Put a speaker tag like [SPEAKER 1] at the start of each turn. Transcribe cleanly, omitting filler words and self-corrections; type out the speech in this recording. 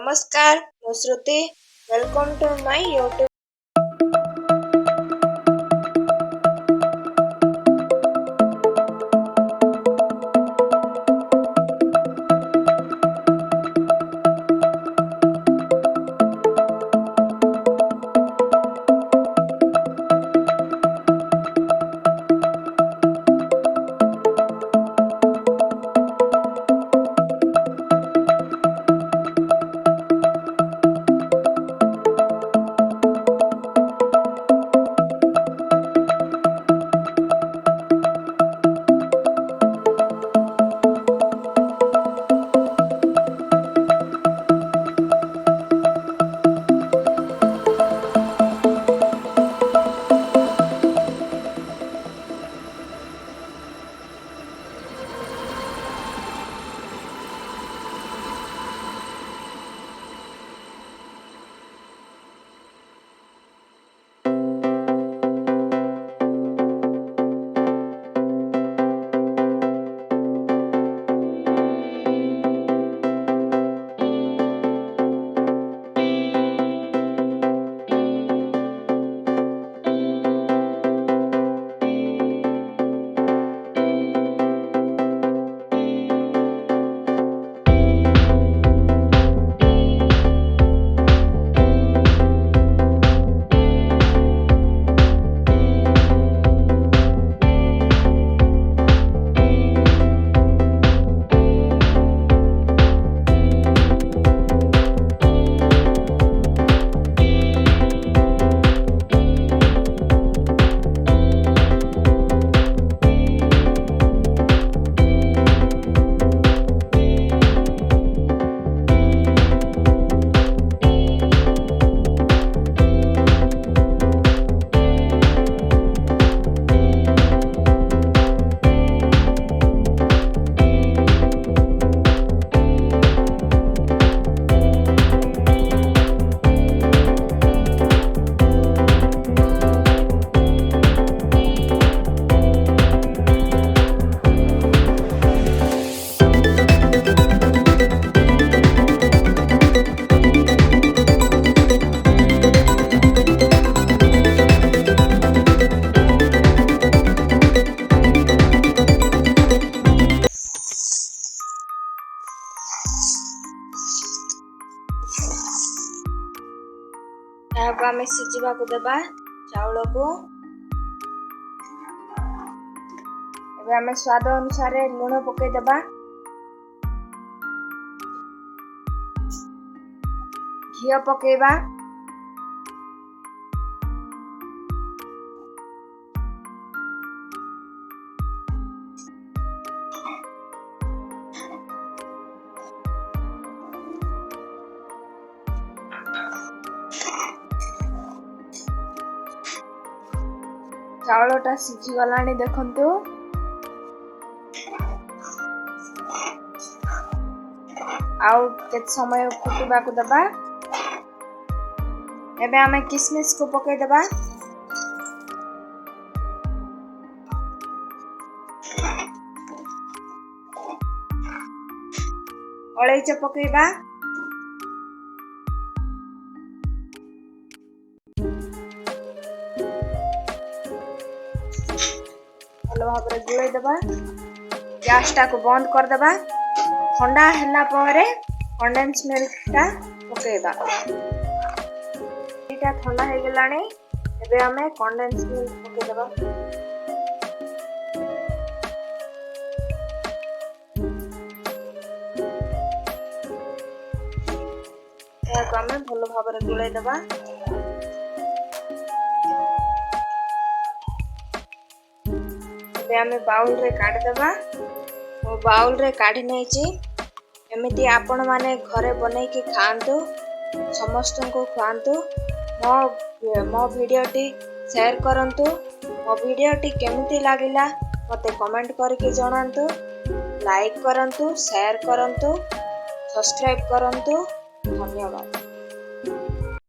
[SPEAKER 1] नमस्कार, मैं Shruti. Welcome to my YouTube. आम सीझा देवा चाउल को आम स्वाद अनुसार लुण पकईदेवा घी पकईवा चाउलटा सीझी गलानी देखंतु आउ केत समय फुटवा को दबा एबे हमें किशमिश को पकई दबा अलैच पकईबा भल भाव गुड़े देवा गैस टा को बंद कर देवा ठंडा हैला परे कंडेंस मिल्क टा पकेइबा एटा ठंडा हे गेलानी एबे हमें कंडेंस मिल्क पके देबा या को हमें भल भाव गुड़े देबा आम बाउल रे काढ़ी देबा बाउल रे काढ़ी नहीं एमती आपण माने घरे बनै के खांतु समस्त को खुआंतु मो वीडियोटी शेयर करंतु मो वीडियोटी केमिति लागिला मते कमेंट करके जणांतु लाइक करंतु शेयर करंतु सब्सक्राइब करंतु धन्यवाद।